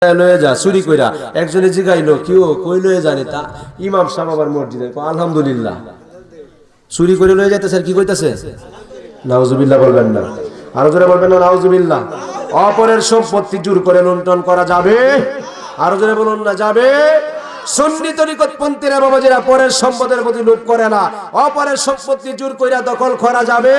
লয়ে যা চুরি কইরা একজনে জিগাইলো কিও কই লয়ে জানে তা ইমাম সাহেব আবার মসজিদে আলহামদুলিল্লাহ চুরি করে লয়ে যাইতেছে আর কি কইতাছে নাউজুবিল্লাহ বলবেন না আরো জোরে বলবেন না নাউজুবিল্লাহ অপরের সম্পত্তি জোর করে লুণ্ঠন করা যাবে আরো জোরে বলুন না যাবে সুন্নি তরিকতপন্থীরা বাবাজিরা পরের সম্পদের প্রতি লোভ করে না অপরের সম্পত্তি জোর কইরা দখল করা যাবে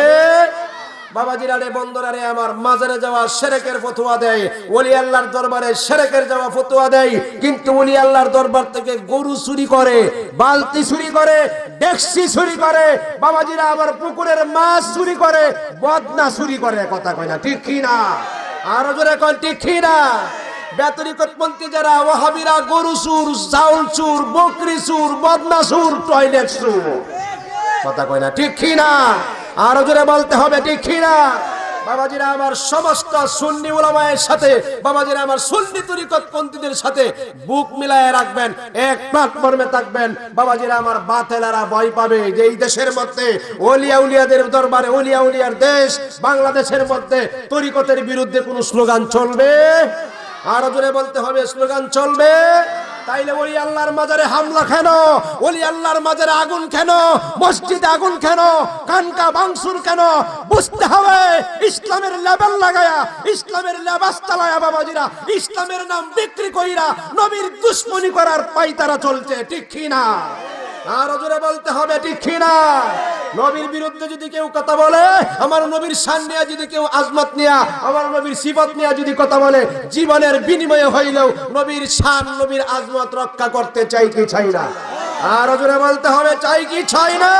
বাবাজিরা রে বন্ধুরা রে আমার মাজারে যাওয়া শিরকের ফতোয়া দেয় ওলি আল্লাহর দরবারে শিরকের যাওয়া ফতোয়া দেয় কিন্তু ওলি আল্লাহর দরবার থেকে গরু চুরি করে বালতি চুরি করে ডেকসি চুরি করে বাবাজিরা আবার পুকুরের মাছ চুরি করে বদনা চুরি করে কথা কয় না ঠিক কি না আরো জোরে কয় ঠিক কি না বেতরিকতপন্থী যারা ওয়াহাবিরা গরু চুর চাউল চুর বকরি চুর বদনা চুর টয়লেট চুর কথা কয় না ঠিক কি না আরো জোরে বলতে হবে ঠিক কি না বাবাজিরা আমার সমস্ত সুন্নি উলামায়ের সাথে বাবাজিরা আমার সুন্নি তরিকতপন্থীদের সাথে বুক মিলায়ে রাখবেন এক প্ল্যাটফর্মে থাকবেন বাবাজিরা আমার বাতেলারা ভয় পাবে যে এই দেশের মধ্যে ওলিয়া উলিয়াদের দরবারে ওলিয়া উলিয়ার দেশ বাংলাদেশের মধ্যে তরিকতের বিরুদ্ধে কোনো স্লোগান চলবে আরো জোরে বলতে হবে স্লোগান চলবে তাইলে ওলি আল্লাহর মাজারে হামলা কেন ওলি আল্লাহর মাজারে আগুন কেন মসজিদে আগুন কেন কানকা ভাঙচুর কেন বুঝতে হবে ইসলামের লেবেল লাগায়া ইসলামের লেবাস চালায়া বাবাজিরা ইসলামের নাম বিক্রি কইরা নবীর দুশমনি করার পাইতারা চলছে ঠিক কি না আরো জোরে বলতে হবে ঠিক কি না নবীর বিরুদ্ধে যদি কেউ কথা বলে আমার নবীর শান নিয়ে যদি কেউ আজমত নিয়া আমার নবীর সিফত নিয়ে যদি কথা বলে জীবনের বিনিময়ে হইলেও নবীর শান নবীর আজমত রক্ষা করতে চাই কি চাই না আরো জোরে বলতে হবে চাই কি চাই না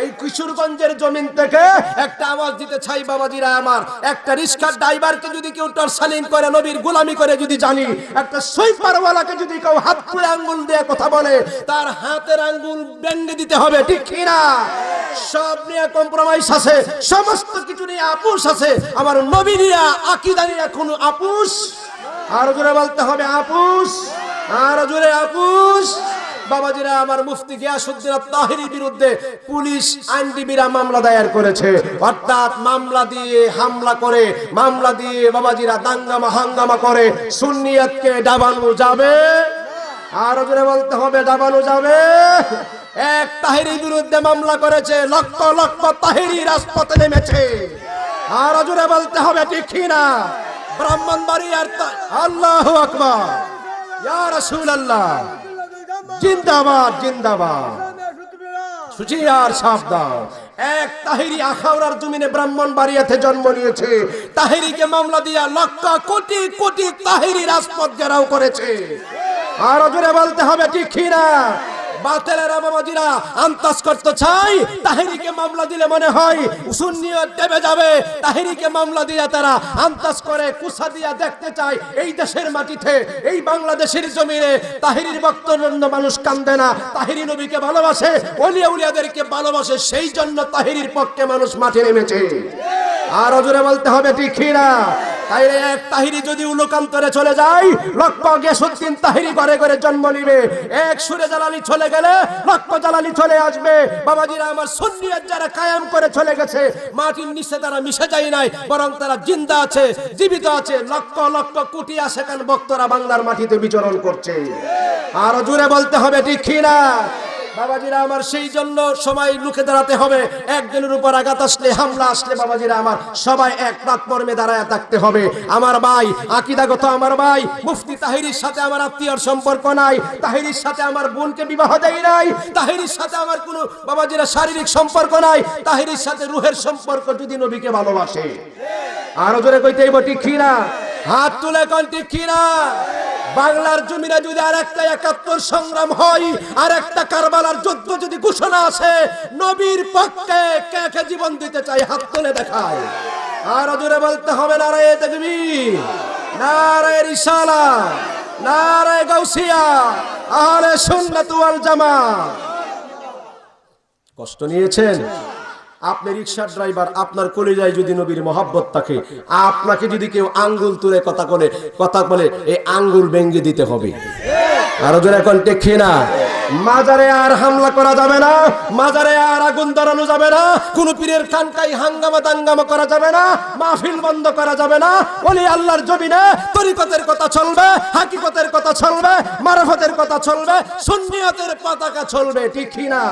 এই কিশোরগঞ্জের জমিন থেকে একটা আওয়াজ দিতে চাই বাবাজিরা আমার একটা রিস্কার ড্রাইভারকে যদি কেউ টর্চারিং করে নবীর গোলামি করে যদি জানি একটা সুইপারওয়ালাকে যদি কেউ হাত তুলে আঙ্গুল দিয়ে কথা বলে তার হাতের আঙ্গুল ভেঙে দিতে হবে ঠিক কি না সব নিয়ে কম্প্রোমাইজ আছে সমস্ত কিছু নিয়ে আপোষ আছে আমার নবী নিয়ে আকীদা নিয়ে কোনো আপোষ আরো জোরে বলতে হবে আপোষ আরো জোরে আপোষ বাবাজিরা আমার মুফতি গিয়াসউদ্দিন আত-তাহিরির বিরুদ্ধে পুলিশ আইনজীবীরা মামলা দায়ের করেছে অর্থাৎ মামলা দিয়ে হামলা করে মামলা দিয়ে বাবাজিরা দাঙ্গামা হাঙ্গামা করে সুন্নিয়তকে ডাবানো যাবে আরো জোরে বলতে হবে ডাবানো যাবে এক তাহিরির বিরুদ্ধে মামলা করেছে লক্ষ লক্ষ তাহিরি রাজপথে নেমেছে আরো জোরে বলতে হবে ঠিক কি না ব্রাহ্মণবাড়িয়ার আল্লাহু আকবার ইয়া রাসূলুল্লাহ জিন্দাবাদ জিন্দাবাদ সুচিয়ার সাবধান এক তাহিরি আখাউড়ার জমিনে ব্রাহ্মণবাড়িয়াতে জন্ম নিয়েছে তাহিরিকে মামলা দিয়া লক্ষ কোটি কোটি তাহিরি রাজপথ ঘেরাও করেছে আরো জোরে বলতে হবে ঠিক কি না বাতেলেরা বাবাজিরা আন্তাজ করতে চাই তাহিরিকে মামলা দিলে মনে হয় সুন্নিয়ত দেবে যাবে তাহিরিকে মামলা দিয়ে তারা আন্তাজ করে কুসা দিয়া দেখতে চায় এই দেশের মাটিতে এই বাংলাদেশের জমিনে তাহিরির বক্তব্য মানুষ কান্দে না তাহিরি নবীকে ভালোবাসে ওলিয়া উলিয়াদেরকে ভালোবাসে সেই জন্য তাহিরির পক্ষে মানুষ মাঠে নেমেছে আরো জোরে বলতে হবে ঠিক কি না তাইলে এক তাহিরি যদি উলোকান্তরে চলে যায় লক্ষ গিয়াসউদ্দিন তাহিরি ঘরে ঘরে জন্ম নিবে এক সুরে জালালি চলে গেলে লক্ষ জালালি চলে আসবে বাবাজিরা আমার সুন্নিয়ত যারা কায়েম করে চলে গেছে মাটির নিচে তারা মিশে যায় নাই বরং তারা জিন্দা আছে জীবিত আছে লক্ষ লক্ষ কোটি আশেকান ভক্তরা বাংলার মাটিতে বিচরণ করছে আরো জোরে বলতে হবে ঠিক কি না বাবাজিরা আমার সেই জন্য সময় লুকে দাঁড়াতে হবে একজনের উপর আঘাত আসলে হামলা আসলে বাবাজিরা আমার সবাই এক প্ল্যাটফর্মে দাঁড়ায় থাকতে হবে আমার ভাই আকীদাগত আমার ভাই মুফতি তাহিরির সাথে আমার আত্মীয়র সম্পর্ক নাই তাহিরির সাথে আমার বোনকে বিবাহ দেই নাই তাহিরির সাথে আমার কোনো বাবাজিরা শারীরিক সম্পর্ক নাই তাহিরির সাথে রূহের সম্পর্ক যদি নবীকে ভালোবাসে আরো জোরে কইতে হইব ঠিক কি না হাত তুলে কোন ঠিক কি না বাংলার জমিনে যদি আরেকটা ৭১ সংগ্রাম হয় আরেকটা কারবালার যুদ্ধ যদি ঘোষণা আসে নবীর পক্ষে কে কে জীবন দিতে চাই হাত তুলে দেখায় আরো জোরে বলতে হবে নারায়ে তাকবীর নারায়ে রিসালাত নারায়ে গাউসিয়া আহলে সুন্নাত ওয়াল জামাত কষ্ট নিয়েছেন আপনি রিকশার ড্রাইভার আপনার কলিজায় যদি নবীর মহব্বত থাকে আপনাকে যদি কেউ আঙ্গুল তুলে কথা বলে এই আঙ্গুল ভেঙে দিতে হবে আরো জোরে কোন ঠিক না মাজারে আর হামলা করা যাবে না, মাজারে আর আগুন ধরানো যাবে না, কোন পীরের খানকায় হাঙ্গামা দাঙ্গামা করা যাবে না, মাহফিল বন্ধ করা যাবে না। ওলি আল্লাহর জমিনে তরিকতের কথা চলবে, হাকিকতের কথা চলবে, মারফতের কথা চলবে, সুন্নিয়তের পতাকা চলবে, ঠিক কি না?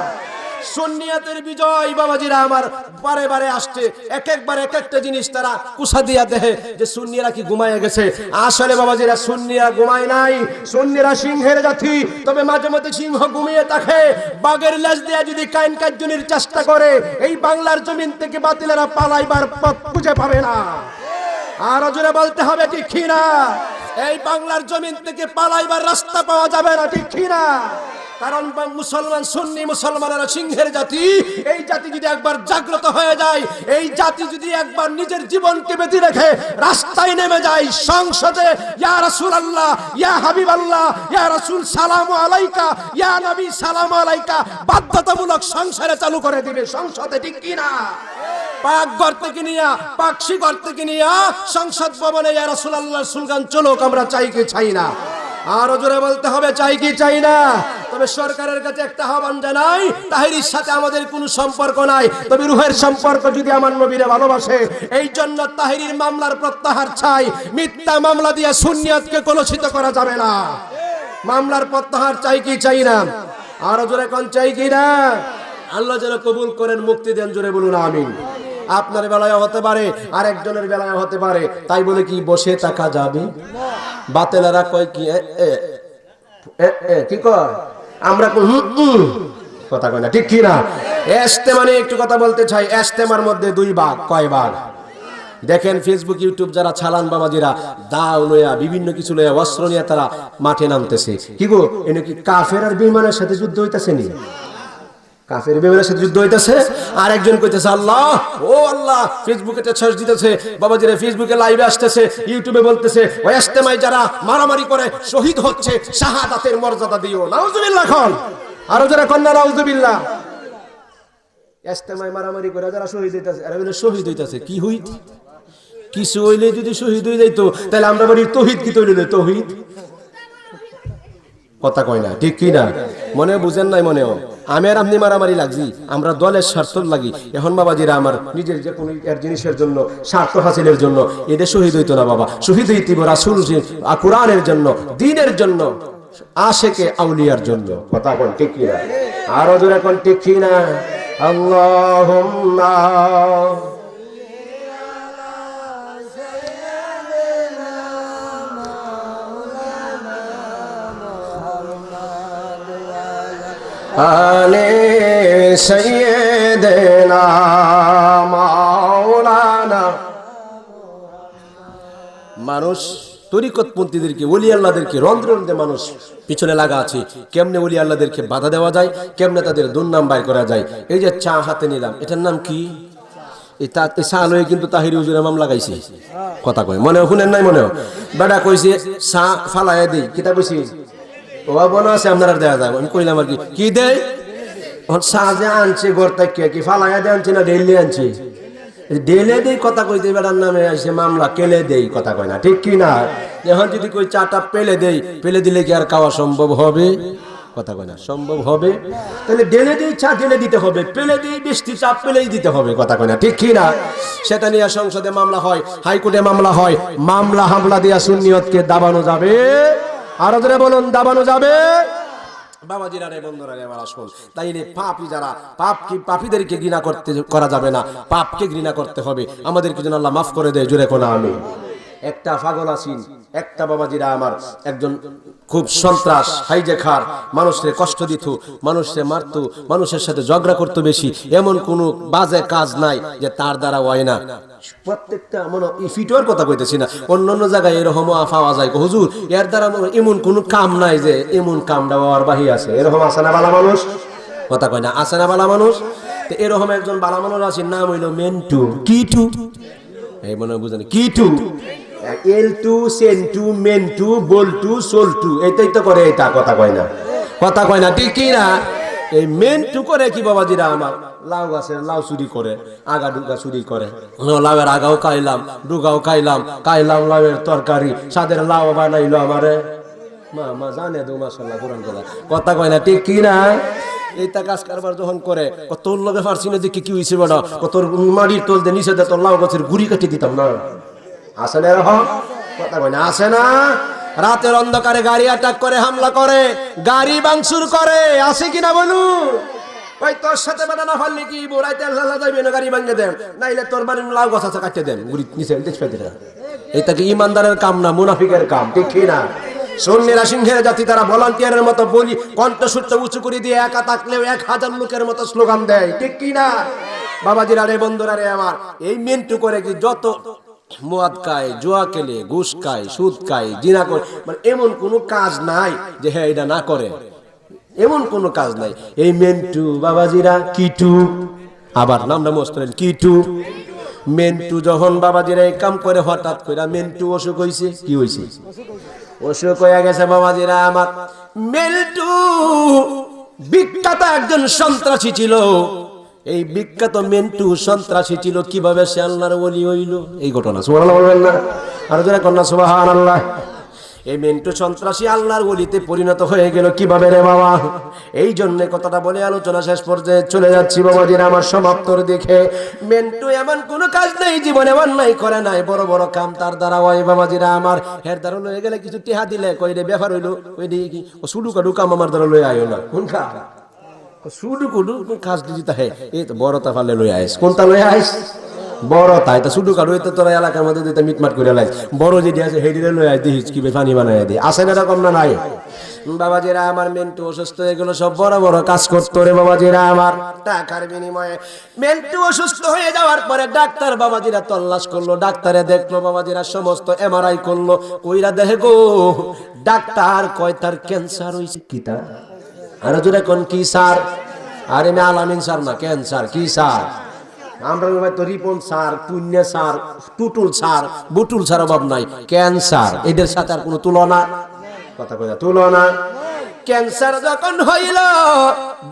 সুন্নিয়তের বিজয় বাবাজিরা আমার বারে বারে আসছে, এক একবার এক একটা জিনিস তারা কুসা দিয়া দেহে যে সুন্নিরা কি ঘুমায় গেছে। আসলে বাবাজিরা সুন্নিরা ঘুমায় নাই, সুন্নিরা সিংহের জাতি, তবে মাঝে মধ্যে সিংহ ঘুমিয়ে থাকে। বাঘের লেজ দিয়ে যদি কাইন কার্জনির চেষ্টা করে এই বাংলার জমিন থেকে বাতিলেরা পালাইবার পথ খুঁজে পাবে না। আর জোরে বলতে হবে ঠিক কি না? এই বাংলার জমিন থেকে পালাইবার রাস্তা পাওয়া যাবে না, ঠিক কি না? কারণ মুসলমান, সুন্নি মুসলমানেরা সিংহের জাতি। এই জাতি যদি একবার জাগ্রত হয়ে যায়, এই জাতি যদি একবার নিজের জীবনকে বেঁধে রেখে রাস্তায় নেমে যায়, সংসদে ইয়া রাসূলুল্লাহ, ইয়া হাবিবাল্লাহ, ইয়া রাসূল সালামু আলাইকা, ইয়া নবী সালামু আলাইকা বাধ্যতামূলক সংসারে চালু করে দিবে সংসদে, ঠিক কি না? পাক ঘর থেকে নিয়া, পাকশি ঘর থেকে নিয়া সংসদ ভবনে ইয়া রাসূলুল্লাহর স্লোগান চলুক, আমরা চাই কি চাই না? আরো জোরে বলতে হবে চাই কি চাই না? তবে সরকারের কাছে একটা আহ্বান জানাই, তাহিরির সাথে আমাদের কোনো সম্পর্ক নাই, তবে রুহের সম্পর্ক যদি আমার নবীরে ভালোবাসে। এই জন্য তাহিরির মামলার প্রত্যাহার চাই। মিথ্যা মামলা দিয়ে সুন্নিয়তকে কলুষিত করা যাবে না। মামলার প্রত্যাহার চাই কি চাই না? আরো জোরে কোন চাই কি না? আল্লাহ যেন কবুল করেন, মুক্তি দেন, জোরে বলুন আমিন। আপনার বেলায় হতে পারে, আর একজনের বেলায় হতে পারে, তাই বলে কি বসে থাকা যাবে? বাতেলারা কয় কি কি কয়, আমরা কথা কয় না, ঠিক কি না? ইজতেমানে একটু কথা বলতে চাই। ইজতেমার মধ্যে দুই ভাগ, কয় ভাগ? দেখেন ফেসবুক ইউটিউব যারা চালান বাবাজিরা, দাও লইয়া বিভিন্ন কিছু লইয়া অস্ত্র নিয়ে তারা মাঠে নামতেছে। কি গো, এনে কি কাফের আর বিমানের সাথে যুদ্ধ হইতাছে নি? কাফের বিমানের সাথে যুদ্ধ হইতাছে। আর একজন কইতেছে আল্লাহ, ও আল্লাহ, ফেসবুকে সার্চ দিতেছে বাবাজিরা, ফেসবুকে লাইভে আসতেছে, ইউটিউবে বলতেছে ওই ইজতেমায় যারা মারামারি করে শহীদ হচ্ছে, শাহাদাতের মর্যাদা দিও। নাউজুবিল্লাহ খন, আরো যারা কন্যা নাউজুবিল্লাহ। ইজতেমায় মারামারি করে যারা শহীদ হইতাছে, এরা বলে শহীদ হইতাছে কি হইত? কিছু হইলে যদি শহীদ হয়ে যাইতো তাহলে আমরা বলি তৌহিদ কি তৈরি, তৌহিদ কথা কয় না, ঠিক কি না? মনে বুঝেন নাই? মনেও আমি আর আপনি মারামারি লাগছি, আমরা দলের স্বার্থ লাগি। এখন বাবাজিরা আমার নিজের যে কোনো জিনিসের জন্য, স্বার্থ হাসিলের জন্য এটা শহীদ হইতো না বাবা। শহীদ হইতিব রাসূল কোরআনের জন্য, দ্বীনের জন্য, আশেকে আউলিয়ার জন্য। কথা কোন ঠিক কি না? আরো জোরে কোন ঠিক কি না? আল্লাহুম্মা আলে সাইয়্যিদিনা মাওলানা। মানুষ তরিকতপন্থীদেরকে, ওলি আল্লাহদেরকে রন্ধ্রে রন্ধ্রে মানুষ পিছনে লাগা আছে। কেমনে ওলি আল্লাহদেরকে বাধা দেওয়া যায়, কেমনে তাদের দুর্নাম বাইর করা যায়। এই যে চা হাতে নিলাম, এটার নাম কি? এই চা লয়ে কিন্তু তাহিরি হুজুরে মামলা গাইছে। কথা কয় মনে শুনেন নাই? মনে বেটা কইছে চা ফালাইয়া দেই, কিতা কইছি? ও বোনা আছে আপনার দেওয়া যায়। আমি কইলাম আর কি দেয়? সাজে আনছে ঘর থেকে, কি ফালাইয়া দিয়ে আনছে না ডেলি আনছে? ডেলে দেই কথা কইতে, বেটার নামে আসে মামলা, কেলে দেই। কথা কয় না, ঠিক কি না? এখন যদি কই চাটা পেলে দেই, পেলে দিলে কি আর খাওয়া সম্ভব হবে? কথা কয় না, সম্ভব হবে? তাহলে ডেলে দেই চা ডেলে দিতে হবে, পেলে দেই বৃষ্টি চা পেলেই দিতে হবে। কথা কয় না, ঠিক কি না? সেটা নিয়ে সংসদে মামলা হয়, হাইকোর্টে মামলা হয়। মামলা হামলা দিয়া সুন্নিয়তকে দাবানো যাবে? আরো ধরে বলুন, দাবানো যাবে? বাবাজিরা রে, বন্ধুরা রে, আমার আসুন। তাইলে পাপী যারা, পাপীদেরকে ঘৃণা করা যাবে না, পাপকে ঘৃণা করতে হবে। আমাদেরকে যেন আল্লাহ মাফ করে দেয়, জোরে কোন আমিন। একটা পাগল আছেন, একটা বাবাজিরা আমার, একজন খুব সন্ত্রাস, হাইজেখার, মানুষের কষ্ট দিত, মানুষের মারত, মানুষের সাথে ঝগড়া করতো বেশি। এমন কোন বাজে কাজ নাই যে তার দ্বারা হয় না। প্রত্যেকটা মনে ফিটোর কথা কইতেছি না, অন্য জায়গায় এরকম পাওয়া যায়। হুজুর এর দ্বারা এমন কোন কাম নাই যে এমন কামটা হওয়ার বাহি আছে। এরকম আছে না বালা মানুষ? কথা কয় না, আছে না বালা মানুষ? তো এরকম একজন বালা মানুষ আছে, নাম হইল মেন্টু। কি টু? এই মনে বুঝেন কি টু? এলটু, সেন্টু, মেন্টু, বল্টু, সোলটু, এটাই তো করে এটা। কথা কয় না, কথা কয় না, ঠিক কি না? এই মেন্টু করে কি বাবাজিরা আমার, লাউ গাছের লাউ চুরি করে, আগা ডুগা চুরি করে। লাউয়ের আগাও খাইলাম, ডুগাও খাইলাম, খাইলাম লাউয়ের তরকারি, সাদের লাউ বানাইলো আমারে। মা জানে তো মাশাআল্লাহ কোরআন কথা কয় না ঠিক কি না? এইটা কাজ কারবার যখন করে তোর লগে পারছি না যে কি হয়েছে বেটা তোর মাটির তোল দিয়ে নিচে তোর লাউ গাছের গুড়ি কাটি দিতাম না। আসে না এরকম কথা কয় না? আসে না? রাতের অন্ধকারে গাড়ি অ্যাটাক করে, হামলা করে, গাড়ি ভাঙচুর করে, আসে কিনা বলুন? ওই তোর সাথে বেটা না পারলে কি বোরাইতে আল্লাহ যাইবে না, গাড়ি ভাঙে দেন, নাইলে তোর বাড়ির লাউ গাছ আছে কাটতে দেন, গুড়ি নিচে দেখতে দেন। এটা কি ইমানদারের কাম না মুনাফিকের কাম? ঠিক কি না? সুন্নিরা সিংহের জাতি, তারা ভলান্টিয়ারের মতো বলি কণ্ঠসূত্র উঁচু করে দিয়ে একা থাকলেও 1000 লোকের মতো স্লোগান দেয়। ঠিক কি না বাবাজিরা রে, বন্ধুরা রে আমার? এই মেন্টু করে কি যত মদ খায়, জুয়া খেলে, ঘুষ খায়, সুদ খায়, জিনা করে, মানে এমন কোন কাজ নাই যে হ্যাঁ এটা না করে, এমন কোন কাজ নাই। এই মেন্টু বাবাজিরা কিটু, আবার নামটা মস্ত কিটু। মেন্টু যখন বাবাজিরা এই কাম করে, হঠাৎ করে মেন্টু অসুখ হয়েছে। কি হয়েছে? অসুখ হয়ে গেছে বাবাজিরা আমার। মেন্টু বিখ্যাত একজন সন্ত্রাসী ছিল। এই বিখ্যাত মেন্টু সন্ত্রাসী ছিল। কিভাবে সে আল্লাহর ওলি হইল, এই ঘটনা সুবহানাল্লাহ বলবেন না? আর যারা কন্যা সুবহানাল্লাহ। এই মেন্টু সন্ত্রাসী আল্লাহর ওলিতে পরিণত হয়ে গেল কিভাবে রে বাবা? এই জন্য কথাটা বলে আলোচনা শেষ পর্যায়ে চলে যাচ্ছি বাবাজিরা আমার, সমাপ্তর দিকে। মেন্টু এমন কোন কাজ নেই জীবনে অন্যায় করে নাই, বড় বড় কাম তার দ্বারা হয় বাবাজিরা আমার। এর দ্বারা লয়ে গেলে কিছু টেহা দিলে কই রে ব্যাপার হইলো, ওই দিকে ও সুডু কাডু কাম আমার দ্বারা লয়ে আইও না। কোন কাজ? সুডু কুডু কাজ দিতে হয়, এই তো বড়টা ফালে লয়ে আইস। কোনটা লয়ে আইস? বড় তাই তো সুডু কাডু তো তোরা এলাকার মধ্যে দিতে মিটমাট করে লাইস। বড় যেটি আছে হেডিরে লয়ে আইস, দিস কি পানি বানাই দিই। আসে না এরকম না? নাই বাবাজিরা আমার। মেন্টু অসুস্থ হয়ে গেল, সব বড় বড় কাজ করতো রে বাবাজিরা আমার টাকার বিনিময়ে। মেন্টু অসুস্থ হয়ে যাওয়ার পরে ডাক্তার বাবাজিরা তল্লাশ করলো, ডাক্তারে দেখলো বাবাজিরা, সমস্ত এমআরআই করলো, কইরা দেখে গো ডাক্তার কয় তার ক্যান্সার হইছে। কি তা? আর জোরে কোন কি স্যার? আরে মে আলামিন স্যার না, ক্যান্সার। কি স্যার? আমরা তো রিপন স্যার, পুণ্য স্যার, টুটুল স্যার, বুটুল স্যার অভাব নাই। ক্যান্সার এদের সাথে আর কোনো তুলনা, কথা কইয়া তুলনা। ক্যান্সার যখন হইল,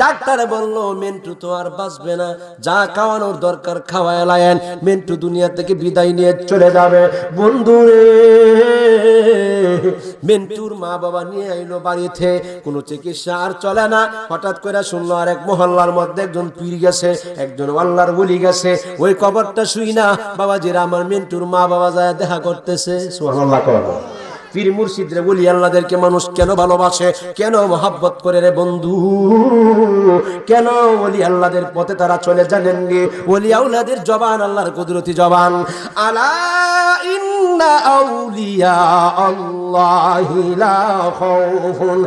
ডাক্তার বলল মেন্টু তো আর বাঁচবে না, যা খাওয়ানোর দরকার খাওয়ায় লায়েন, মেন্টু দুনিয়া থেকে বিদায় নিয়ে চলে যাবে। বন্ধুরে, মেন্টুর মা বাবা নিয়ে আইলো বাড়িতে, কোনো চিকিৎসা আর চলে না। হঠাৎ করে শুনলো আর এক মহল্লার মধ্যে একজন পীর গেছে, একজন আল্লাহর ওলি গেছে। ওই কবরটা শুই না বাবাজিরা আমার, মেন্টুর মা বাবা যায় দেখা করতেছে। সুবহানাল্লাহ। পীর মুর্শিদ রে, ওলি আল্লাহদেরকে মানুষ কেন ভালোবাসে, কেন মহব্বত করে রে বন্ধু? কেন ওলি আল্লাহদের পথে তারা চলে জানেন নি? ওলি আউলাদের জবান আল্লাহর কুদরতি জবান। আলা ইন্না আউলিয়া আল্লাহি লা খাউফুন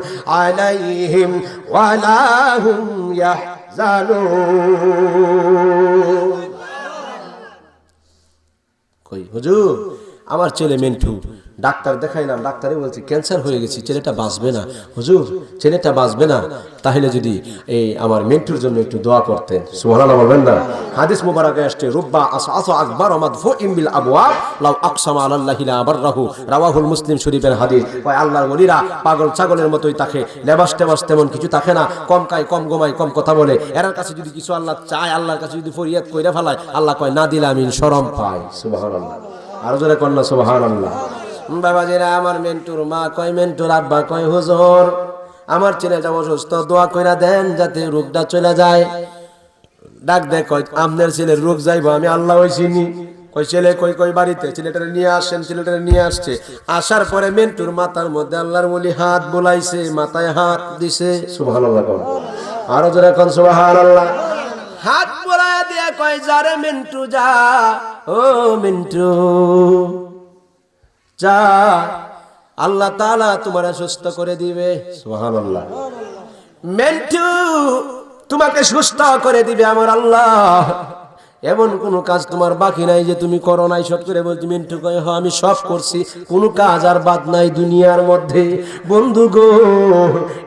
আলাইহিম ওয়া লা হুম ইয়াহজানুন। কই হুজুর, আমার ছেলে মেন্টু, ডাক্তার দেখাইলাম, ডাক্তারে বলছে ক্যান্সার হয়ে গেছে, ছেলেটা বাঁচবে না। হুজুর ছেলেটা বাঁচবে না, তাহলে যদি এই আমার মেন্টুর জন্য একটু দোয়া করতেন। সুবহানাল্লাহ বলবেন না? হাদিস মুবারাকে আসছে, রুব্বা আসআসা আকবার মাদফুইন বিল আবওয়াব লাউ আকসামা আলাল্লাহি লা বাররাহু, রাওয়াহুল মুসলিম শরীফের হাদিস। ওই আল্লাহর ওলিরা পাগল ছাগলের মতোই থাকে, লেবাস টেবাস তেমন কিছু থাকে না, কম খায়, কম ঘুমায়, কম কথা বলে। এর কাছে যদি কিছু আল্লাহ চায়, আল্লাহর কাছে যদি ফরিয়াদ কইরা ফেলায়, আল্লাহ কয় না দিলে আমি শরম পাই। সুবহানাল্লাহ। আর জোরে কন্যা সুবহানাল্লাহ। বাবাজিরা আমার, মেন্টুর মা কয়, মেন্টুর আব্বা কয়, হুজুর আমার ছেলেটা অসুস্থ, দোয়া কইরা দেন যাতে রোগটা চলে যায়। ডাক দেয়, কয় আপনার ছেলের রোগ যাইব, আমি আল্লাহ হইছিনি। কই ছেলে কই? কই বাড়িতে। ছেলেটারে নিয়ে আসেন। ছেলেটারে নিয়ে আসছে। আসার পরে মেন্টুর মাথার মধ্যে আল্লাহর ওলি হাত বুলাইছে, মাথায় হাত দিছে। সুবহানাল্লাহ। আরো জোরে কোন সুবহানাল্লাহ। হাত বুলায় দিয়া কয়, যারে মেন্টু যা, ও মেন্টু যা, আল্লাহ তাআলা তোমারে সুস্থ করে দিবে। সুবহানাল্লাহ। মেন্টু তোমাকে সুস্থ করে দিবে আমার আল্লাহ। এমন কোন কাজ তোমার বাকি নাই যে তুমি করো নাই। সব করে বলছি। মিন্টু কয়, হ্যাঁ আমি সব করছি, কোন কাজ আর বাদ নাই দুনিয়ার মধ্যে। বন্ধু গো,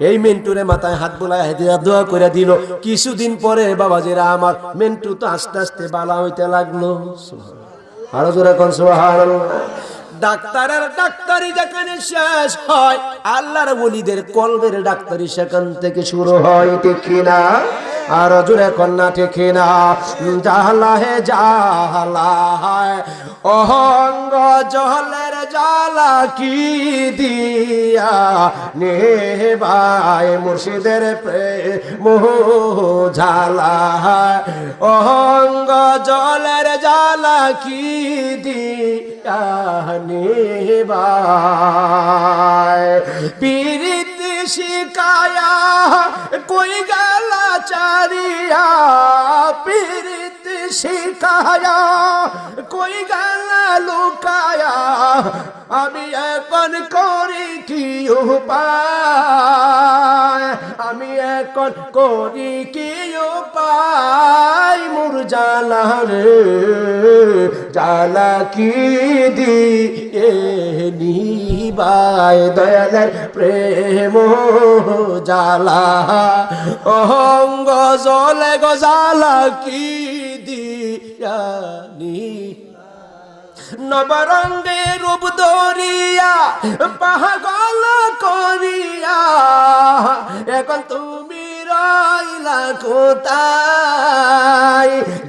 এই মিন্টুরে মাথায় হাত বোলায় দিয়া দোয়া করে দিল। কিছুদিন পরে বাবাজিরা আমার, মিন্টু তো আস্তে আস্তে বালা হইতে লাগলো। আরো জোরে কোন সুবহানাল্লাহ। ডাক্তারের ডাক্তারি যেখানে শেষ হয়, আল্লাহর ওলিদের কলবের ডাক্তারি সেখান থেকে শুরু হয়। ঠিক কিনা? আর জুড়ে কন্যা ঠিক না জ্বালা হে জ্বালা অহঙ্গ জলের জ্বালা কি দিয়া নেবায় মুর্শিদের প্রেম জ্বালা অহঙ্গ জলের জ্বালা কি দিয়া নেবায় পীরিতি শিকায়া কই গেলা চারিয়া পীরিতি শিকায়া কই গেলা লুকায়া আমি এখন করি কি উপায় আমি এখন করি কি উপায় মোর জ্বালা রে জ্বালা কি দিয়ে নিবায় দয়ালের প্রেম জ্বালা অহঙ্গ জলে গো জ্বালা কি দিয়া নি নবরঙ্গে রূপ ধরিয়া পাগল করিয়া এখন তুমি রইলা কোথায়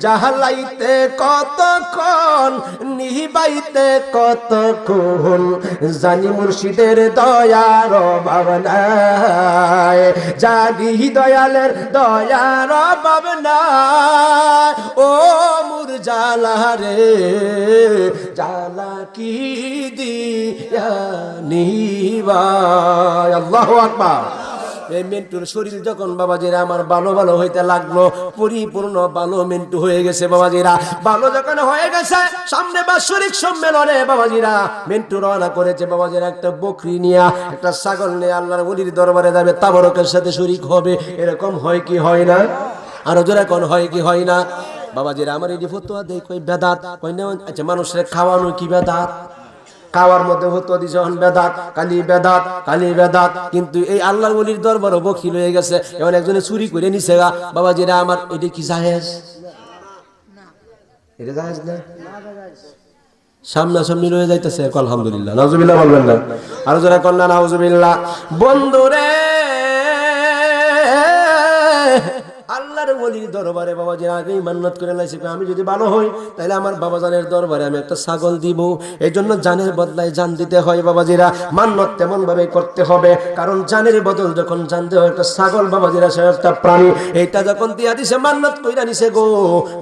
জ্বালাইতে কতক্ষণ নিবাইতে কতক্ষণ জানি মুর্শিদের দয়ার ভাবনায় জানি দয়ালের দয়ার ভাবনায় ও মুর জ্বালা রে জ্বালা কি দিয়া নিবায় আল্লাহু আকবার এই মিন্টুর শরীর যখন বাবাজিরা আমার ভালো ভালো হইতে লাগলো পরিপূর্ণ ভালো মিন্টু হয়ে গেছে বাবাজিরা ভালো যখন হয়ে গেছে সামনে বাৎসরিক সম্মেলনে বাবাজিরা মিন্টু রওনা করেছে বাবাজিরা একটা বকরি নিয়ে একটা ছাগল নিয়ে আল্লাহর ওলির দরবারে যাবে তাবারকের সাথে শরীক হবে এরকম হয় কি হয় না আর ওজোরা কোন হয় কি হয় না বাবাজিরা আমার এই যে ফতোয়া দেই কই বেদাত কই না আচ্ছা মানুষের খাওয়ানো কি বেদাত খাওয়ার মধ্যে ফতোয়া দিছে হন বেদাত কালি বেদাত কিন্তু এই আল্লাহর ওলির দরবারও বখিল হয়ে গেছে এমন একজনে চুরি করে নিছে গা বাবাজিরা আমার এটা কি জায়েজ না এটা জায়েজ না সামনাসামনি রয়ে যাইতেছে আলহামদুলিল্লাহ নাউজুবিল্লাহ বলবেন না আর যারা কন্যা নাউজুবিল্লাহ বন্ধুরে আল্লাহর ওলির দরবারে বাবাজি আগেই মান্নাত করে লাইছে আমি যদি ভালো হই তাহলে আমার বাবাজানের দরবারে আমি একটা ছাগল দিব এই জন্য জানের বদলায় জান দিতে হয় বাবাজিরা মান্নাত তেমন ভাবে করতে হবে কারণ জানের বদল যখন জান দেওয়া একটা ছাগল বাবাজিরা সে একটা প্রাণী এইটা যখন দিয়া দিছে মান্নাত কইরা নিছে গো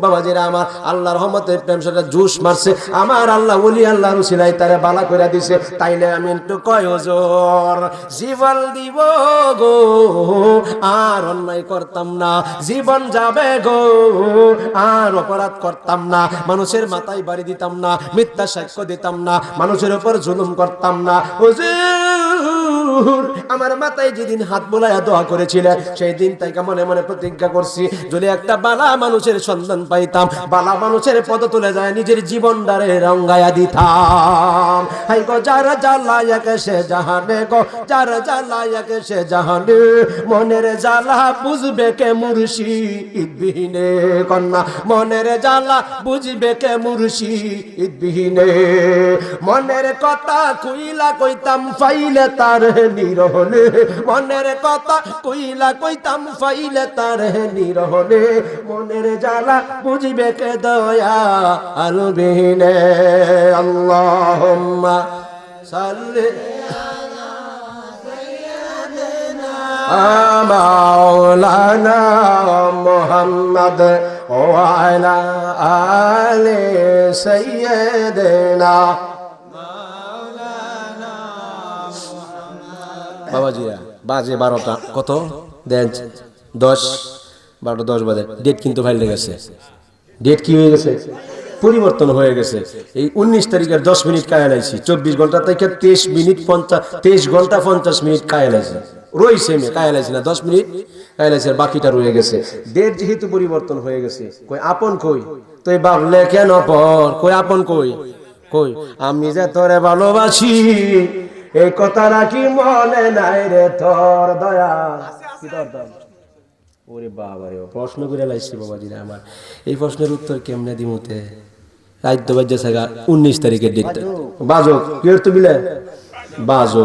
বাবাজিরা আমার আল্লাহর রহমতের প্রেম সেটা জুস মারছে আমার আল্লাহ ওলি আল্লাহর উসিলায় তারে বালা কইরা দিছে তাইলে আমি একটু কয় ওজোর জীবন দিব গো আর অন্যায় করতাম না জীবন যাবে গো আর অপরাধ করতাম না মানুষের মাথায় বাড়ি দিতাম না মিথ্যা সাক্ষ্য দিতাম না মানুষের উপর জুলুম করতাম না হুজুর আমার মাথায় যেদিন হাত বোলায়া দোয়া করেছিলেন সেই দিন তাই মনে মনে প্রতিজ্ঞা করছি যদি একটা বালা মানুষের সন্ধান পাইতাম বালা মানুষের পদ তুলে যায় নিজের জীবনটারে রঙ্গায়া দিতাম হাই গো যারা জ্বালায়াকে সে জাহানে গো যারা জ্বালায়াকে সে জাহানে মনের জ্বালা বুঝবে কে মুর্শিদ বিহীনে কন্যা মনের জ্বালা বুঝবে কে মুর্শিদ বিহীনে মনের কথা কইলা কইতাম ফাইলে তার নিরহলে মনের কথা কইলা কইতাম ফাইলে তার নিরহলে মনের জ্বালা বুঝবে কে দয়া আল বিহীনে আল্লাহুম্মা সাল্লি মাওলানা মুহাম্মদ ওয়া আলা আলি সাইয়্যিদিনা মাওলানা মুহাম্মদ বাবাজিরা বাজে 12টা কত দেন 10 12 10 বাজে ডেট কিন্তু ফাইল গেছে ডেট কি হয়ে গেছে পরিবর্তন হয়ে গেছে এই 19 তারিখের 10 মিনিট কায়ালাইছি 24 ঘন্টা থেকে 23 মিনিট 23 ঘন্টা 50 মিনিট কায়ালাইছি রইছে মে কায়ালাইছি না 10 মিনিট কায়ালাইছে বাকিটা রয়ে গেছে ডেট যেহেতু পরিবর্তন হয়ে গেছে কই আপন কই তুই ভাবলে কেন পর কই আপন কই কই আমি যে তোরে ভালোবাসি এই কথাটা কি মনে নাই রে তোর দয়া কি তোর দাম ওরে বাবা রে প্রশ্ন করে লাইছি বাবাজিরা আমার এই প্রশ্নের উত্তর কেমনে দিমুতে রাত বাজে সাগা 19 তারিখের ডেট বাজো কি আর তুমি লে বাজো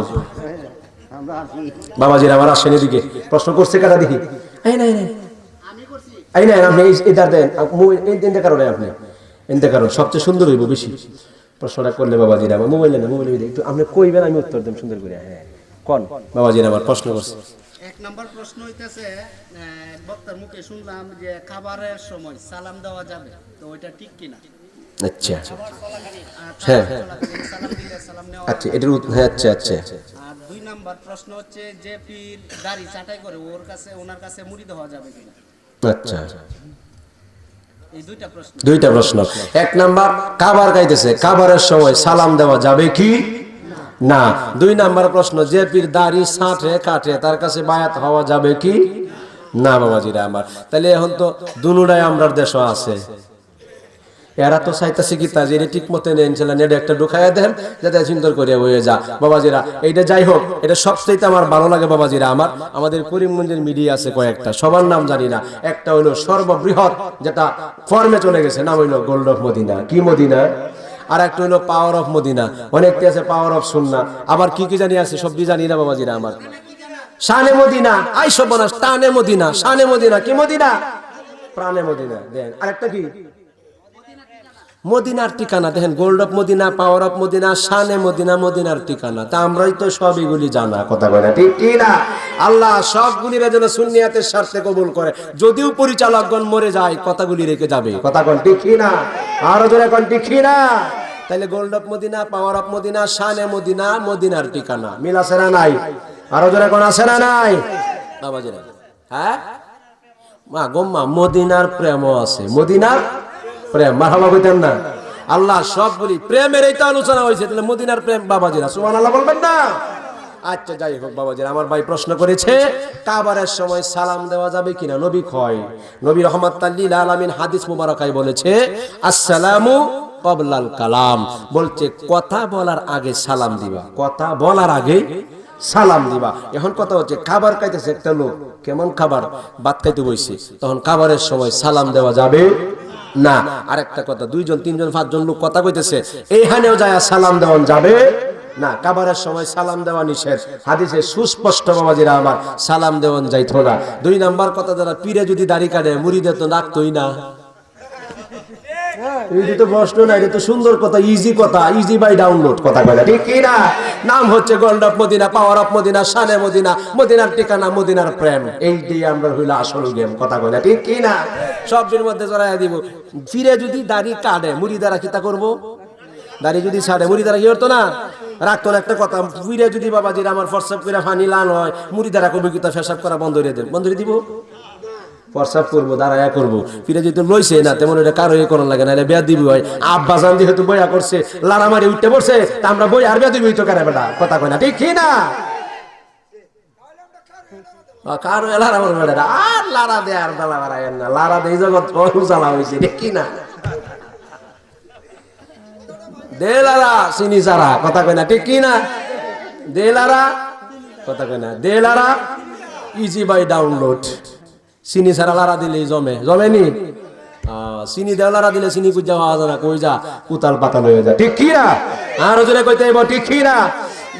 বাবাজিরা আমার আসেন এদিকে প্রশ্ন করছে কারা দেখি এই নাই নাই আমি করছি এই না আপনি এটা দেন এই তিনটা কারণে আপনি এনতে কারণ সবচেয়ে সুন্দর হইব বেশি প্রশ্নটা করলে বাবাজিরা আমার মোবাইলে না মোবাইলে একটু আপনি কইবেন আমি উত্তর দেব সুন্দর করে হ্যাঁ কোন বাবাজিরা আমার প্রশ্ন করছে এক নাম্বার প্রশ্ন হইতেছে বক্তার মুখে শুনলাম যে খাবারের সময় সালাম দেওয়া যাবে তো ওইটা ঠিক কিনা আচ্ছা হ্যাঁ আচ্ছা এটার হ্যাঁ আচ্ছা আচ্ছা আর দুই নাম্বার প্রশ্ন হচ্ছে যে পীর দাড়ি চাটাই করে ওনার কাছে মুড়ি দেওয়া যাবে কিনা আচ্ছা এই দুইটা প্রশ্ন এক নাম্বার খাবার খাইতেছে খাবারের সময় সালাম দেওয়া যাবে কি না দুই নাম্বার প্রশ্ন যে পীর দাড়ি ছাঁটে কাটে তার কাছে বায়াত হওয়া যাবে কি না বাবাজিরা আমার তাহলে এখন তো দুনুটাই আমরার দেশও আছে এরা তো চাইতেছে কি তা যে ঠিক মতো নেন নেট একটা ঢুকাইয়া দেন যাতে সুন্দর করিয়া বইয়ে যা বাবাজিরা এইটা যাই হোক এটা সবচেয়ে আমার ভালো লাগে বাবাজিরা আমার আমাদের করিমগঞ্জের মিডিয়া আছে কয়েকটা সবার নাম জানি না একটা হইলো সর্ববৃহৎ যেটা ফর্মে চলে গেছে নাম হইলো গোল্ড অফ মদিনা কি মদিনা আর একটা হইলো পাওয়ার অফ মদিনা অনেকটি আছে পাওয়ার অফ সুন্নাহ আবার কি কি জানি আছে সবই জানি না বাবাজিরা আমার শানে মদিনা আই সব বনাস টানে মদিনা শানে মদিনা কি মদিনা প্রাণে মদিনা দেন আরেকটা কি মদিনার ঠিকানা দেখেন gold of Madina power of Madina শানে মদিনা মদিনার ঠিকানা তা আমরাই তো সব এগুলি জানা কথা বলে ঠিক কি না আল্লাহ সবগুলির যেন সুন্নিয়াতের স্বার্থে কবুল করে যদিও পরিচালকগণ মরে যায় কথাগুলি রেখে যাবে কথা কোন ঠিক কি না আরো জোরে কোন ঠিক কি না তাহলে gold of Madina power of Madina শানে মদিনা মদিনার ঠিকানা মিল আছে না নাই আরো জোরে কোন আছে না নাই বাবাজিরা হ্যাঁ মা গোম্মা মদিনার প্রেমও আছে মদিনার প্রেম মারহাবা কইতেন না আল্লাহ সবগুলি প্রেমের এইটা আলোচনা হয়েছে তাহলে মদিনার প্রেম বাবাজিরা সুবহানাল্লাহ বলবেন না আচ্ছা যাই হোক বাবাজিরা আমার ভাই প্রশ্ন করেছে কাবারের সময় সালাম দেওয়া যাবে কিনা নবী কয় নবী রাহমাতাল লিল আলামিন হাদিস মুবারাকায় বলেছে আসসালামু ক্বাবলাল কালাম বলছে কথা বলার আগে সালাম দিবা কথা বলার আগে সালাম দিবা এখন কথা হচ্ছে খাবার খাইতেছে একটা লোক কেমন খাবার ভাত খাইতে বইছে তখন খাবারের সময় সালাম দেওয়া যাবে না আরেকটা কথা দুইজন তিনজন পাঁচজন লোক কথা কইতেছে এইখানেও যায় সালাম দেওয়া যাবে না খাবারের সময় সালাম দেওয়া নিষেধ হাদিসে সুস্পষ্ট বাবাজিরা আমার সালাম দেওয়া যাইতো না দুই নাম্বার কথা যারা পীরে যদি দাড়ি কাটে মুড়িদে তো রাখতোই না এটা তো প্রশ্ন না এটা তো সুন্দর কথা ইজি বাই ডাউনলোড কথা কয় ঠিক কি না নাম হচ্ছে gold of Madina power of Madina শানে মদিনা মদিনার ঠিকানা মদিনার প্রেম এই দিয়ে আমরা হইলো আসল গেম কথা কয় ঠিক কি না সবটির মধ্যে জড়াইয়া দিব ফিরে যদি দাড়ি কাটে মুড়ি দ্বারা কি তা করবো দাড়ি যদি ছাড়ে মুড়ি দ্বারা কি করতো না রাখতো না একটা কথা ফিরে যদি বাবাজির আমার ফরসাব করে ফানি লাল হয় মুড়ি দ্বারা করবো কি তা ফেসাব করা বন্ধ করে দেব বন্ধ করে দিব প্রসাব করবো দাঁড়ায়া করবো ফিরে যেহেতু লইছে না তেমন এটা কারো করার লাগে না বেয়া দিবি হয় আব্বা জান যেহেতু বইয়া করছে লারামারি উঠতে পড়ছে তা আমরা বই আর বেয়া দিবি তো কেন বেটা কথা কয় না ঠিক কি না কারো লারা মারবে বেটা আর লারা দে আর বেলা বাড়ায় না লারা দে জগৎ উজালা হয়েছে ঠিক কি না দে লারা চিনি সারা কথা কয় না ঠিক কি না দে লারা কথা কয় না দে লারা ইজি বাই ডাউনলোড চিনি ছাড়া লারা দিলে জমেনি চিনি দেওয়া লারা দিলে চিনি কুজা হওয়া যায় না কই যা কুতাল পাতাল হয়ে যায় ঠিক কি না আরো জোরে কইতে হইব ঠিক কি না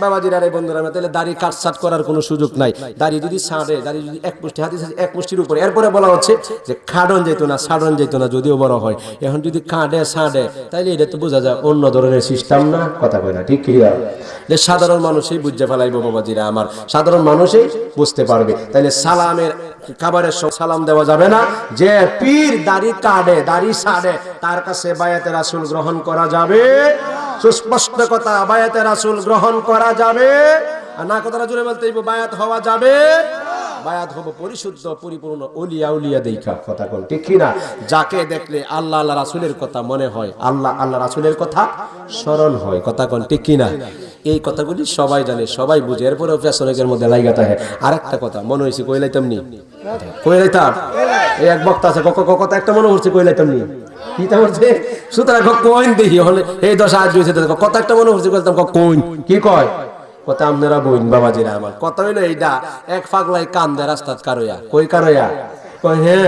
বাবাজিরা রে বন্ধুরা তাহলে দাড়ি কাটছাট করার কোনো সুযোগ নাই দাড়ি যদি ছাড়ে দাড়ি যদি এক মুষ্টি হাতে এক মুষ্টির উপরে এরপরে বলা হচ্ছে যে খাডন যেত না ছাড়ন যেত না যদিও বড় হয় এখন যদি কাঁডে ছাড়ে তাইলে এটা তো বোঝা যায় অন্য ধরনের সিস্টেম না কথা কয় না ঠিক কি যে সাধারণ মানুষই বুঝতে ফেলাইবো বাবাজিরা আমার সাধারণ মানুষই বুঝতে পারবে তাইলে সালামের খাবারের সালাম দেওয়া যাবে না যে পীর দাড়ি কাটে দাড়ি ছাড়ে তার কাছে বায়াতে রাসূল গ্রহণ করা যাবে সুস্পষ্ট কথা বায়াতে রাসূল গ্রহণ করা যাবে আর না কথাটা জুড়ে বলতে বায়াত হওয়া যাবে বায়াত হবে পরিশুদ্ধ পরিপূর্ণ ওলিয়া উলিয়া দেখা কথা কোন ঠিক কি না যাকে দেখলে আল্লাহ আল্লাহ রাসূলের কথা মনে হয় আল্লাহ আল্লাহ রাসূলের কথা স্মরণ হয় কথা কোন ঠিক কি না এই কথাগুলি সবাই জানে সবাই বুঝে এরপরেও ফ্যাশনের মধ্যে লাইগা থাকে আরেকটা কথা মনে হইছে কইলাইতাম নি কইলাইতাম এই এক বক্তা আছে কথা একটা মনে হচ্ছে কইলাইতাম নি কি তা বলছে সুতরাং কইন দেখি হলে এই 10 আজ হইছে কথা একটা মনে হচ্ছে কইতাম কইন কি কয় কথা আপনারা বইন বাবাজিরা আমার কথা হইলো এইটা এক পাগলাই কান্দে রাস্তাত কারইয়া কই কারইয়া কই হে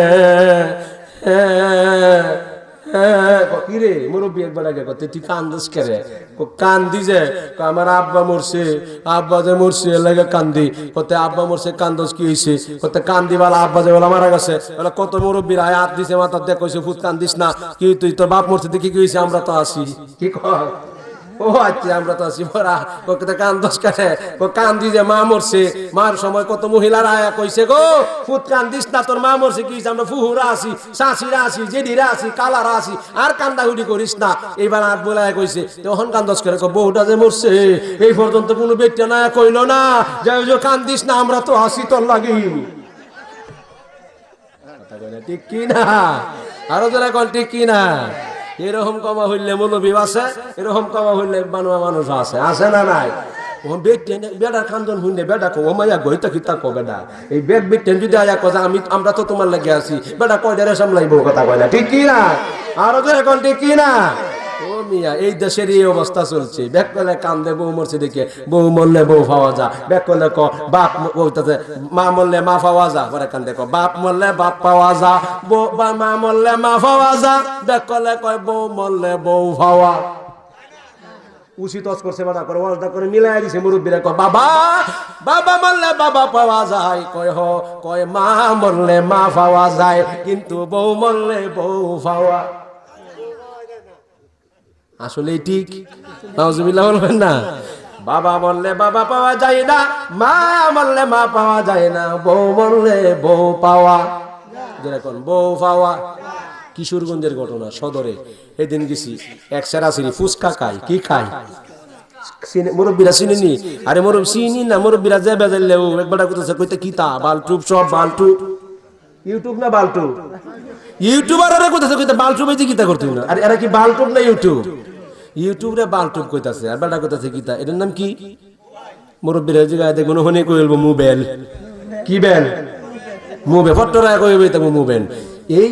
হ্যাঁ কি রে মুরব্বী একবার আগে কত তুই কান্দস করে কান্দি যে আমার আব্বা মরছে আব্বা যে মরছে লাগে কান্দি কত আব্বা মরছে কান্দস কি হয়েছে কত কান্দি বালা আব্বা যে বলা মারা গেছে বলে কত মুরব্বীর আয় হাত দিছে মাথা দেখ কইছে ফুট কান্দিস না কি তুই তোর বাপ মরছে দেখি কি হয়েছে আমরা তো আছি কি কর ও আচ্ছা আমরা তো আছি ভরা কত কান্দস করে ও কান্দি যে মা মরছে মার সময় কত মহিলারা আয়া কইছে গো ফুট কান্দিস না তোর মা মরছে কি হয়েছে আমরা ফুহুরা আছি শাশিরা আছি জেডিরা আছি কালারা আছি আর কান্দাহুড়ি করিস না এইবার আর বলায় কইছে তখন কান্দস করে বউটা যে মরছে এই পর্যন্ত কোনো ব্যক্তি না কইলো না যে কান্দিস না আমরা তো আছি তোর লাগি ঠিক কি না আরো যারা কোন ঠিক কি না এরকম কমা হইলে মৌলবী আছে এরকম কমা হইলে বানোয়া মানুষ আছে আছে না নাই ও বেটার কান্দন শুনলে বেটা কো মাইয়া গইতা কিতা কো বেটা এই বেগ বেটেন যদি আয়া কথা আমরা তো তোমার লাগে আছি বেটা কয়দারে সামলাইবো কথা কয় না ঠিক কি না আরো যারা কোন ঠিক কি না ও মিয়া এই দেশের এই অবস্থা চলছে ব্যাক করলে কান্দে বউ মরছে দেখে বউ মরলে বউ পাওয়া যা ব্যাক করলে ক বাপ বলতেছে মা মরলে মা পাওয়া যা পরে কান্দে ক বাপ মরলে বাপ পাওয়া যা মা মরলে মা পাওয়া যা ব্যাক করলে কয় বউ মরলে বউ পাওয়া উচিত করছে বাড়া করে ওয়াজটা করে মিলাই দিছে মুরব্বীরা কয় বাবা বাবা মরলে বাবা পাওয়া যায় কয় মা মরলে মা পাওয়া যায় কিন্তু বউ মরলে বউ পাওয়া আসলে ঠিক নাউজুবিল্লাহ বলবেন না বাবা মরলে বাবা পাওয়া যায় না মা মরলে মা পাওয়া যায় না বউ মরলে বউ পাওয়া যেরকম বউ পাওয়া কিশোরগঞ্জের ঘটনা সদরে এদিন গেছি এক সেরাসিনি ফুচকা খাই কি খাই মুরব্বীরা চিনিনি আরে মুরব্বী চিনি না মুরব্বীরা যে বেজাইলেও একবার কইতেছে কইতে কিতা বালটুব সব বালটুব ইউটিউব না বালটুব ইউটিউবার আরে কইতেছে কইতে বালটুব এই কিতা করতে না আরে এরা কি বালটুব না ইউটিউব ইউটিউব রে বালটুব কইতাছে আর বেটা কইতাছে কিতা এটার নাম কি মুরব্বীরা জায়গায় দেখুন হনে কইলবো মোবাইল কি বেল মোবাইল ফটরা কইবে তা মোবাইল এই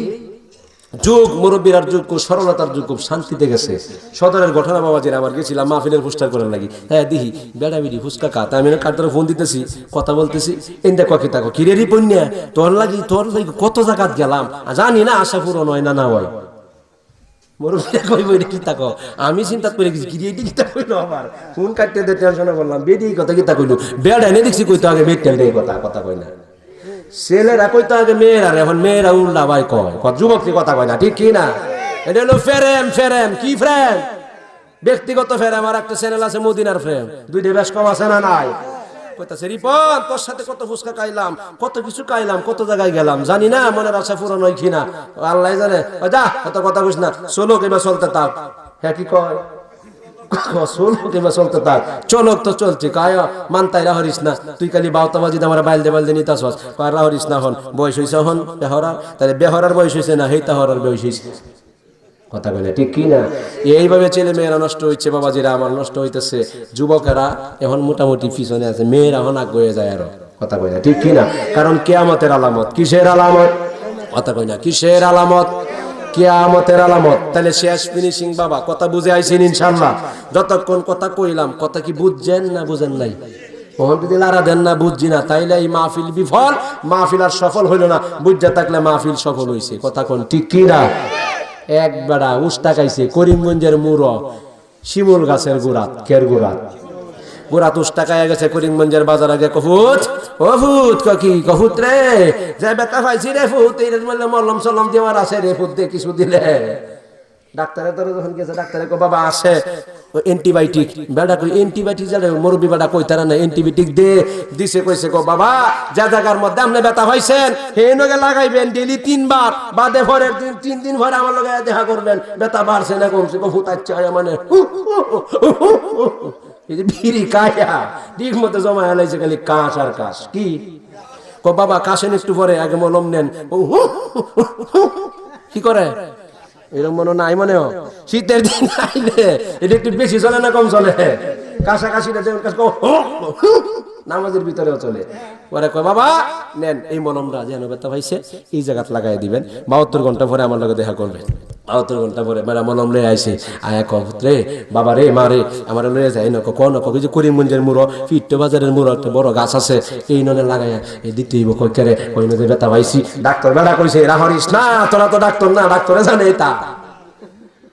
যুগ মুরব্বীর যুগ সরলতার যুগ খুব শান্তিতে গেছে সদরের ঘটনা বাবাজির আমার গেছিলাম মাহফিলের পোস্টার করার লাগি হ্যাঁ দেখি বেড়া বেড়ি ফুচকা খা তাই আমি কার ফোন দিতেছি কথা বলতেছি এনটা ককি তাকো কিরেরি পণ্যা তোর লাগি কত জায়গাত গেলাম জানি না আশা পূরণ হয় না না হয় মুরব্বীরা কইব এটা কি তাকো আমি চিন্তা করে গেছি কি এটি কিতা কইলো আমার ফোন কাটতে দে টেনশনে বললাম বেডি কথা কিতা কইলো বেড়া এনে দেখছি কইতো আগে বেড টেল কথা কই না ছেলেরা কইতো আগে মেয়েরা এখন মেয়েরা উল্টা ভাই কয় যুবক কথা কয় না ঠিক কি না এটা হলো ফেরেম কি ফ্রেম ব্যক্তিগত ফ্রেম আমার একটা চ্যানেল আছে মদিনার ফ্রেম দুইটা বেশ কম আছে না নাই কইতাছে রিপন তোর সাথে কত ফুচকা খাইলাম কত কিছু খাইলাম কত জায়গায় গেলাম জানি না মনের আশা পূরণ হয় কিনা আল্লাহ জানে যা কত কথা কইস না চলো কিবা চলতে থাক হ্যাঁ কি কয় চলতে থাক চলক তো চলছে কায় মানতাইরা হরিস না তুই খালি বাউতাবাজি আমার বাইলদে নিতাছস কারা হরিস না হন বয়স হইছে হন বেহরা তাহলে বেহরার বয়স হইছে না হেইতা হরার বয়স হইছে কথা বলে ঠিক কি না এইভাবে ছেলে মেয়েরা নষ্ট হচ্ছে বাবাজিরা আমার নষ্ট হইতেছে যুবকেরা এখন মোটামুটি পিছনে আছে মেয়েরা এখন আগ হয়ে যায় আরো কথা কই না ঠিক কি না কারণ কিয়ামতের আলামত কিসের আলামত কথা কই না কিসের আলামত কিয়ামতের আলামত তাহলে শেষ ফিনিশিং বাবা কথা বুঝে আইছেন ইনশাআল্লাহ যতক্ষণ কথা কইলাম কথা কি বুঝছেন না বুঝেন নাই ওহন যদি লারা দেন না বুঝছি না তাইলে এই মাহফিল বিফল মাহফিল আর সফল হইল না বুঝতে থাকলে মাহফিল সফল হইছে কথা কোন ঠিক কি না এক বেড়া উস্তা খাইছে করিমগঞ্জের মুড়ো শিমুল গাছের গোড়াত কের গোড়াত গোড়াত উস্তা খাইয়া গেছে করিমগঞ্জের বাজার আগে কফুত ও ফুত কফুত রে যে বেটা পাইছি রে ফুত এই মলম সলম দেওয়ার আছে রে ফুত দিয়ে কিছু দিলে ডাক্তারের ধরে যখন গেছে ডাক্তারে কো বাবা আছে অ্যান্টিবায়োটিক বেটা কই অ্যান্টিবায়োটিক জানে মুরব্বি বেটা কই তারা না অ্যান্টিবায়োটিক দে দিছে কইছে কো বাবা যে জায়গার মধ্যে আপনি ব্যথা পাইছেন সেই নগে লাগাইবেন ডেইলি 3 বার বাদে পরের দিন 3 দিন পরে আমার লগে দেখা করবেন ব্যথা বাড়ছে না কমছে কো ফুটাচ্ছে মানে এই যে বিড়ি কায়া ঠিক মতো জমা হলাইছে খালি কাশ আর কাশ কি কো বাবা কাশেন একটু পরে আগে মলম নেন কি করে এরকম মনে নাই মনে শীতের দিন আইলে এটা একটু বেশি চলে না কম চলে কাছাকাছিটা নামাজের ভিতরেও চলে পরে কয় বাবা নেন এই মলমটা যেন ব্যথা পাইছে এই জায়গাত লাগাই দিবেন 72 ঘন্টা পরে আমার লগে দেখা করবেন 72 ঘন্টা পরে মেরা মলম লয়ে আইছে আয়া কপুত্রে বাবা রে মারে আমার লয়ে যায় না কোন যে করিমগঞ্জের মুড়ো ফিট্টো বাজারের মুড়ো একটা বড় গাছ আছে এই ননে লাগাইয়া এই দিতেই কই করে কই নদে ব্যথা পাইছি ডাক্তার বেড়া কইছে রাহরিস না তোরা তো ডাক্তার না ডাক্তারে জানে তা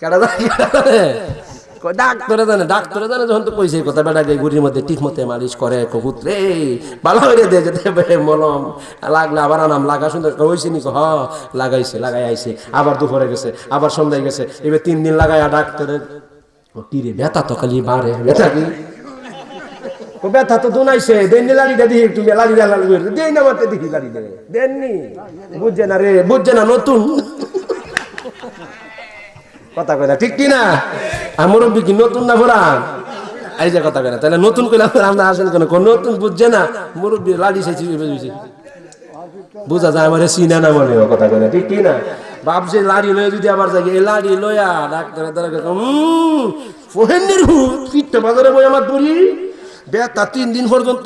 কেডা জানে ডাক্তারে জানে যখন তো কইছে কথা বেটাকে গুড়ির মধ্যে ঠিক মতে মালিশ করে কবুত রে ভালো হইরে দে যেতে মলম লাগলে আবার আনাম লাগা সুন্দর কইছে নি হ লাগাইছে লাগাই আইছে আবার দুপুরে গেছে আবার সন্ধ্যায় গেছে এবার 3 দিন লাগাইয়া ডাক্তারের ও টিরে ব্যথা তো খালি বাড়ে ব্যথা কি ও ব্যথা তো দুনাইছে দেননি লাড়িটা দিই একটু লাড়িটা লাড়ি দেই না মারতে দেখি লাড়ি দে দেননি বুঝছে না রে বুঝছে না নতুন কথা কয় না ঠিক কি না আর মুরব্বী কি নতুন না পুরান এই যে কথা কয় না তাহলে নতুন কইলাম আমরা আসেন কেন কোন নতুন বুঝছে না মুরব্বী লাড়ি চাইছি বুঝা যায় আমার চিনা না মনে কথা কয় না ঠিক কি না বাপসে লাড়ি লয়ে যদি আবার যাই এই লাড়ি লইয়া ডাক্তারের দ্বারা ফোহেন্নির পিঠটা বাজারে বই আমার দড়ি ব্যথা 3 দিন পর্যন্ত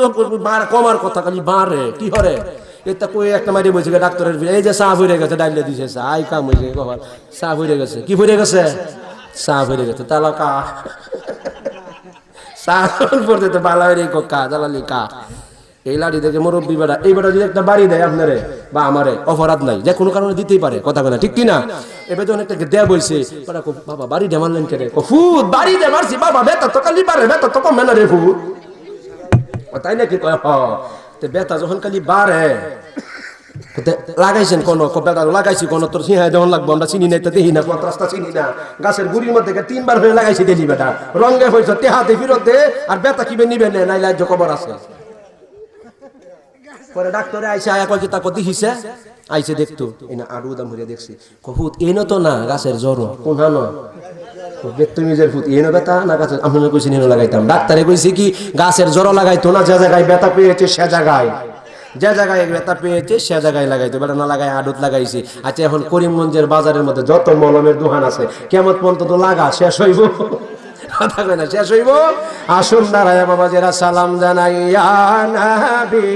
কমার কথা খালি বাড়ে কি হরে এটা কই একটা মারি বইছে ডাক্তারের এই যে চা ভরে গেছে ডাইলে দিছে চা আই কাম হইছে কখন চা ভরে গেছে কি ভরে গেছে চা ভরে গেছে তালা কা চা পড়তে তো বালা হইরে কা জ্বালালি কা এই লাড়ি দেখে মুরব্বী বেড়া এই বেড়া যদি একটা বাড়ি দেয় আপনারে বা আমারে অপরাধ নাই যে কোনো কারণে দিতেই পারে কথা বলে ঠিক কিনা এবার যখন একটা দেয়া বইছে বাবা বাড়ি দে মারলেন কেন ফুট বাড়ি দে মারছি বাবা বেতা তো কালি পারে বেতা তো কমে না রে ফুট তাই নাকি কয় বেতা যখন খালি বাড়ে লাগাইছেন কোন বেটা লাগাইছি কোন তোর সিংহায় যখন লাগবো আমরা চিনি নাই তো দেখি না কত রাস্তা চিনি না গাছের গুড়ির মধ্যে 3 বার হয়ে লাগাইছি দেখি বেটা রঙে হয়েছে তেহাতে ফিরতে আর বেতা কিবে নিবে না নাই লাজ্য খবর আছে পরে ডাক্তারে আইসে আয়া কয় তা কত হিসে আইসে দেখতো এনা আড়ু দাম হইয়া দেখছি কহুত এনো তো না গাছের জ্বর কোন হানো বেতমিজের ফুট এনো ব্যথা না গাছের আমরা কইছি এনো লাগাইতাম ডাক্তারে কইছে কি গাছের জ্বর লাগাইতো না যে জায়গায় ব্যথা পেয়েছে সে জায়গায় যে জায়গায় ব্যথা পেয়েছে সে জায়গায় লাগাইতো বেটা না লাগাই আড়ুত লাগাইছি আচ্ছা এখন করিমগঞ্জের বাজারের মধ্যে যত মলমের দোকান আছে কেমন পর্যন্ত তো লাগা শেষ হইব কথা কয় না শেষ হইব আসুন না রায়া বাবা যারা সালাম জানাইয়া নবী